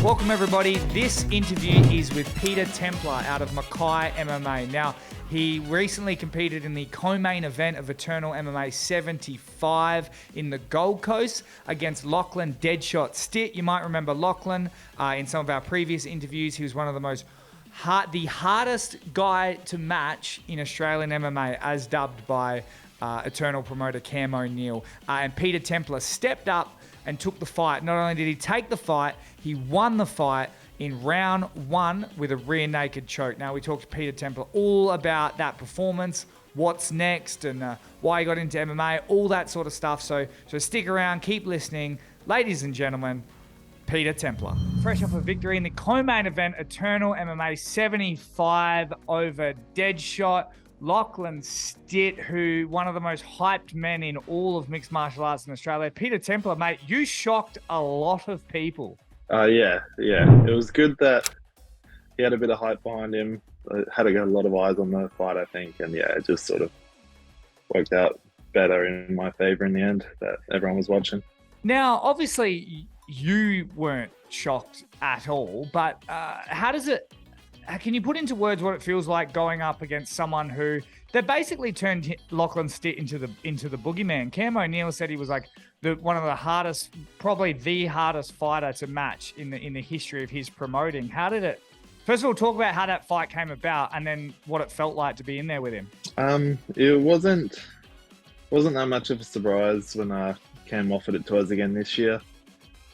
Welcome everybody. This interview is with Peter Templar out of Mackay MMA. Now, he recently competed in the co-main event of Eternal MMA 75 in the Gold Coast against Lachlan Deadshot Stitt. You might remember Lachlan in some of our previous interviews. He was one of the hardest guy to match in Australian MMA, as dubbed by Eternal promoter Cam O'Neill. And Peter Templar stepped up and took the fight. Not only did he take the fight, he won the fight in round one with a rear naked choke. Now, we talked to Peter Templar all about that performance, what's next, and why he got into MMA, all that sort of stuff. So stick around, keep listening. Ladies and gentlemen, Peter Templar. Fresh off a victory in the co-main event, Eternal MMA 75 over Deadshot. Lachlan Stitt, who one of the most hyped men in all of mixed martial arts in Australia. Peter Templar, mate, you shocked a lot of people. Yeah. It was good that he had a bit of hype behind him. Had a lot of eyes on the fight, I think. And yeah, it just sort of worked out better in my favor in the end that everyone was watching. Now, obviously, you weren't shocked at all, but can you put into words what it feels like going up against someone who they basically turned Lachlan Stitt into the boogeyman? Cam O'Neill said he was like one of the hardest, probably the hardest fighter to match in the history of his promoting. How did it? First of all, talk about how that fight came about, and then what it felt like to be in there with him. It wasn't that much of a surprise when Cam offered it to us again this year.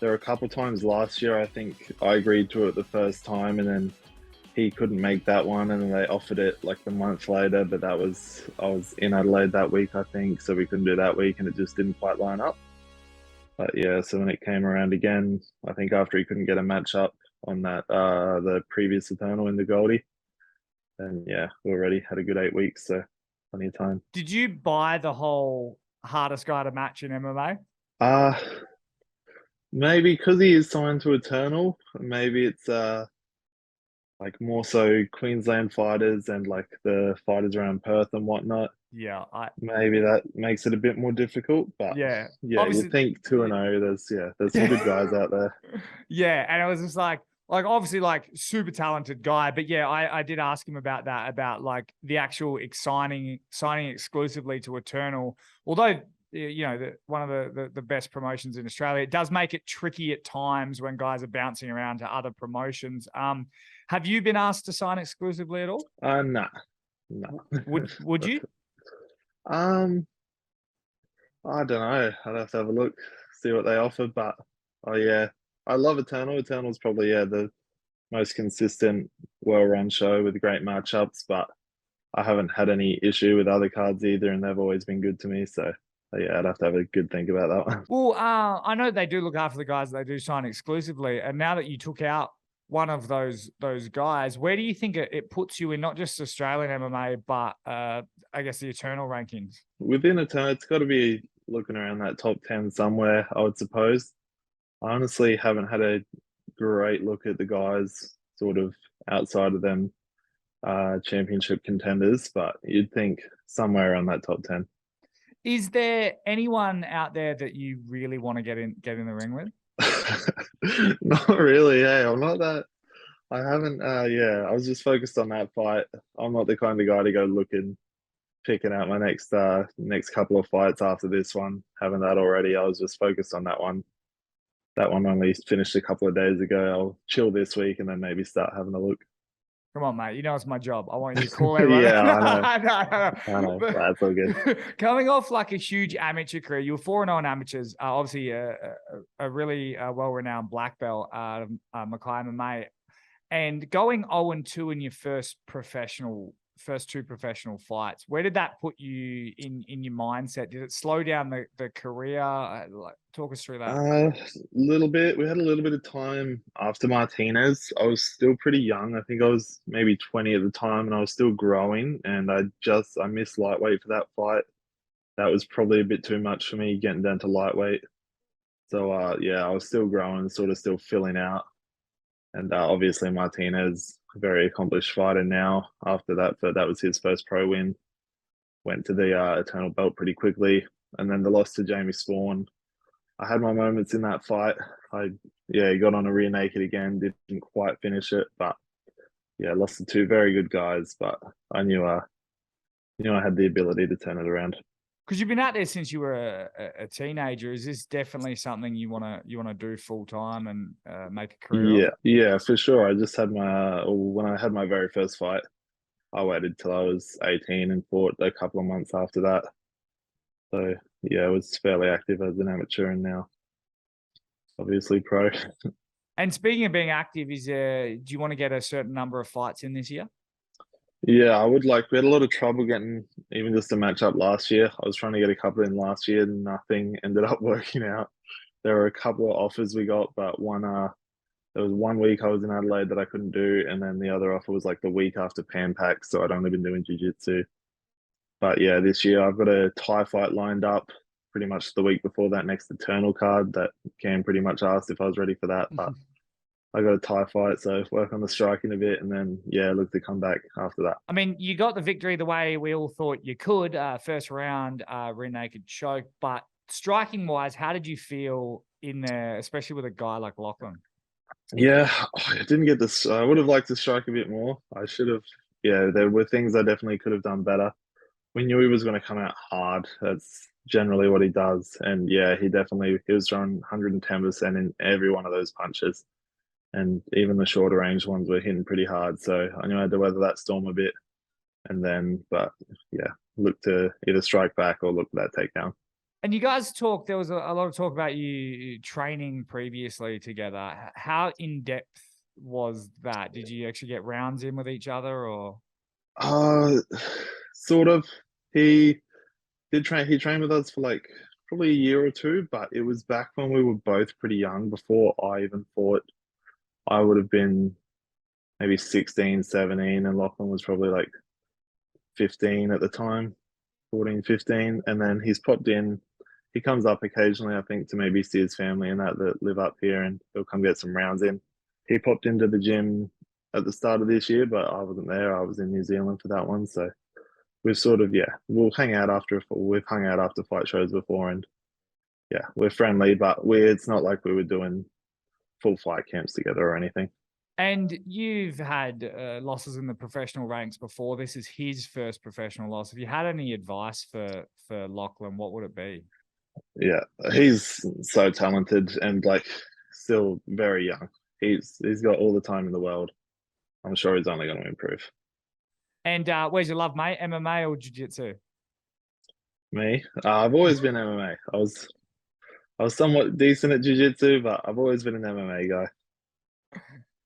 There were a couple of times last year I think I agreed to it the first time, and then he couldn't make that one, and then they offered it like a month later, but I was in Adelaide that week, I think, so we couldn't do that week, and it just didn't quite line up. But yeah, so when it came around again, I think after he couldn't get a match up on that the previous Eternal in the Goldie, and yeah, we already had a good 8 weeks, so plenty of time. Did you buy the whole hardest guy to match in MMA? Maybe because he is signed to Eternal, maybe it's like more so Queensland fighters and like the fighters around Perth and whatnot. Yeah, maybe that makes it a bit more difficult, but yeah, you think 2-0. There's some good guys out there. Yeah, and it was just like obviously like super talented guy, but yeah, I did ask him about that, about like the actual signing exclusively to Eternal. Although one of the best promotions in Australia, it does make it tricky at times when guys are bouncing around to other promotions. Have you been asked to sign exclusively at all? No. Would you? I don't know. I'd have to have a look, see what they offer. But yeah, I love Eternal. Eternal's probably the most consistent, well-run show with great matchups. But I haven't had any issue with other cards either, and they've always been good to me. So yeah, I'd have to have a good think about that one. Well, I know they do look after the guys that they do sign exclusively, and now that you took out one of those guys, where do you think it puts you in not just Australian MMA, but I guess the Eternal rankings? Within Eternal, it's got to be looking around that top 10 somewhere, I would suppose. I honestly haven't had a great look at the guys sort of outside of them championship contenders, but you'd think somewhere around that top 10. Is there anyone out there that you really want to get in the ring with? Not really. Hey, I'm not that. I haven't. I was just focused on that fight. I'm not the kind of guy to go picking out my next couple of fights after this one. Having that already, I was just focused on that one. That one only finished a couple of days ago. I'll chill this week and then maybe start having a look. Come on, mate. You know it's my job. I want you to call everyone. Yeah, I know. That's all good. Coming off like a huge amateur career, you were 4-0 in amateurs. Obviously, a really well-renowned black belt, Mackay MMA, and going 0-2 in your first two professional fights. Where did that put you in your mindset? Did it slow down the career? Talk us through that. A little bit. We had a little bit of time after Martinez. I was still pretty young. I think I was maybe 20 at the time, and I was still growing. And I missed lightweight for that fight. That was probably a bit too much for me getting down to lightweight. So I was still growing, sort of still filling out. And obviously Martinez, a very accomplished fighter now. After that, that was his first pro win. Went to the Eternal belt pretty quickly, and then the loss to Jamie Spawn. I had my moments in that fight. I yeah, he got on a rear naked again, didn't quite finish it, but yeah, lost to two very good guys. But I knew I had the ability to turn it around. Because you've been out there since you were a teenager. Is this definitely something you wanna do full time and make a career of? Yeah, yeah, for sure. I just had when I had my very first fight, I waited till I was 18 and fought a couple of months after that. So yeah, I was fairly active as an amateur and now obviously pro. And speaking of being active, do you want to get a certain number of fights in this year? Yeah, I would like. We had a lot of trouble getting even just a match up last year. I was trying to get a couple in last year, and nothing ended up working out. There were a couple of offers we got, but there was 1 week I was in Adelaide that I couldn't do, and then the other offer was like the week after Pan Pac, so I'd only been doing jiu-jitsu. But yeah, this year I've got a Thai fight lined up pretty much the week before that next Eternal card that Cam pretty much asked if I was ready for that, but I got a Thai fight, so work on the striking a bit, and then yeah, look to come back after that. I mean, you got the victory the way we all thought you could. First round, rear naked choke. But striking wise, how did you feel in there, especially with a guy like Lachlan? Yeah, I didn't get this. I would have liked to strike a bit more. I should have. Yeah, there were things I definitely could have done better. We knew he was going to come out hard. That's generally what he does. And yeah, he was throwing 110% in every one of those punches. And even the shorter range ones were hitting pretty hard. So I knew I had to weather that storm a bit. And then, but yeah, look to either strike back or look for that takedown. And you guys talked, there was a lot of talk about you training previously together. How in depth was that? Did you actually get rounds in with each other or? Uh, sort of. He he trained with us for like probably a year or two, but it was back when we were both pretty young before I even fought. I would have been maybe 16, 17, and Lachlan was probably like 15 at the time, 14, 15. And then he's popped in. He comes up occasionally, I think, to maybe see his family and that live up here, and he'll come get some rounds in. He popped into the gym at the start of this year, but I wasn't there. I was in New Zealand for that one. So we've sort of, yeah, we've hung out after fight shows before, and yeah, we're friendly, but it's not like we were doing full fight camps together or anything. And you've had losses in the professional ranks before. This is his first professional loss. If you had any advice for Lachlan, what would it be? Yeah, he's so talented and like still very young. He's got all the time in the world. I'm sure he's only going to improve. And where's your love, mate? MMA or jiu-jitsu? Me, I've always been MMA. I was somewhat decent at jiu-jitsu, but I've always been an MMA guy.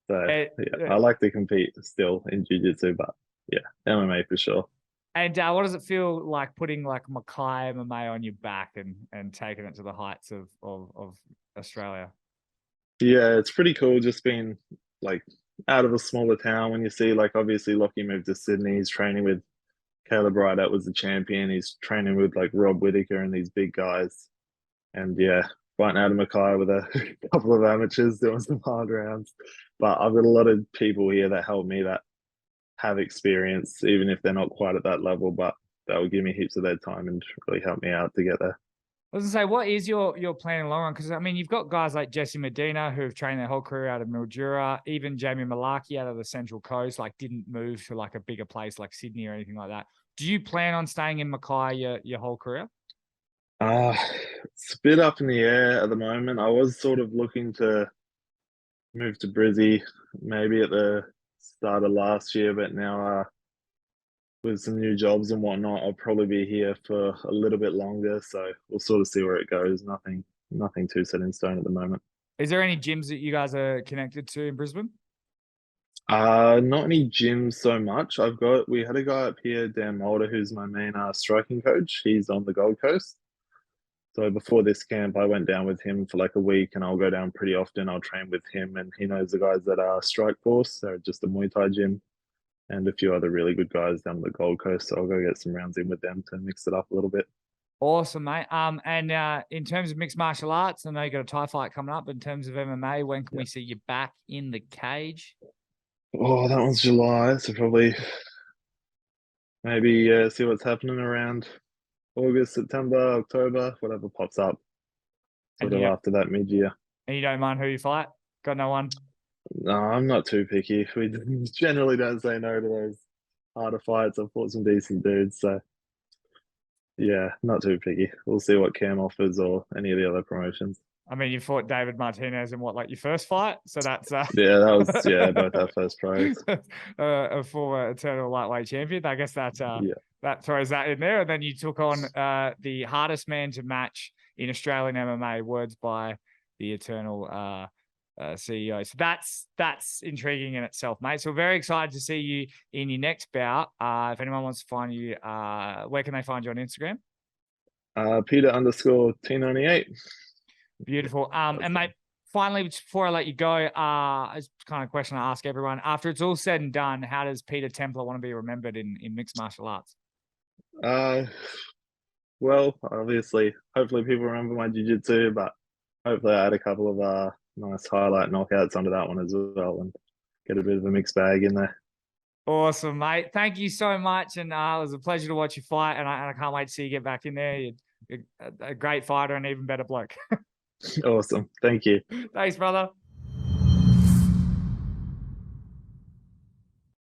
So yeah, I like to compete still in jiu-jitsu, but yeah, MMA for sure. And what does it feel like putting like Mackay MMA on your back and taking it to the heights of Australia? Yeah, it's pretty cool just being like out of a smaller town when you see like obviously Lockie moved to Sydney, he's training with Caleb Wright, that was the champion. He's training with like Rob Whittaker and these big guys. And yeah, fighting out of Mackay with a couple of amateurs doing some hard rounds. But I've got a lot of people here that help me that have experience, even if they're not quite at that level, but that will give me heaps of their time and really help me out to get there. I was gonna say, what is your plan in the long run? Because I mean, you've got guys like Jesse Medina who have trained their whole career out of Mildura, even Jamie Malaki out of the Central Coast, like didn't move to like a bigger place like Sydney or anything like that. Do you plan on staying in Mackay your whole career? Uh, it's a bit up in the air at the moment. I was sort of looking to move to Brizzy maybe at the start of last year, but now with some new jobs and whatnot, I'll probably be here for a little bit longer. So we'll sort of see where it goes. Nothing too set in stone at the moment. Is there any gyms that you guys are connected to in Brisbane? Not any gyms so much. We had a guy up here, Dan Mulder, who's my main striking coach. He's on the Gold Coast. So before this camp, I went down with him for like a week, and I'll go down pretty often. I'll train with him, and he knows the guys that are Strike Force. They're just a Muay Thai gym, and a few other really good guys down the Gold Coast. So I'll go get some rounds in with them to mix it up a little bit. Awesome, mate. And in terms of mixed martial arts, I know you got a Thai fight coming up. In terms of MMA, when can we see you back in the cage? Oh, that one's July, so probably maybe see what's happening around August, September, October, whatever pops up, And sort of after that mid-year. And you don't mind who you fight? Got no one? No, I'm not too picky. We generally don't say no to those harder fights. I've fought some decent dudes, so yeah, not too picky. We'll see what Cam offers or any of the other promotions. I mean, you fought David Martinez in what, like your first fight? So that's Yeah, that was both our first pros. a former Eternal lightweight champion. I guess that Yeah, that throws that in there. And then you took on the hardest man to match in Australian MMA. Words by the Eternal CEO. So that's intriguing in itself, mate. So we're very excited to see you in your next bout. If anyone wants to find you, where can they find you on Instagram? Peter underscore T98. Beautiful. And mate, finally, before I let you go, it's kind of a question I ask everyone. After it's all said and done, how does Peter Templar want to be remembered in mixed martial arts? Well, obviously, hopefully people remember my jiu-jitsu, but hopefully I had a couple of nice highlight knockouts under that one as well and get a bit of a mixed bag in there. Awesome, mate. Thank you so much. And it was a pleasure to watch you fight. And I can't wait to see you get back in there. You're a great fighter and even better bloke. Awesome. Thank you. Thanks, brother.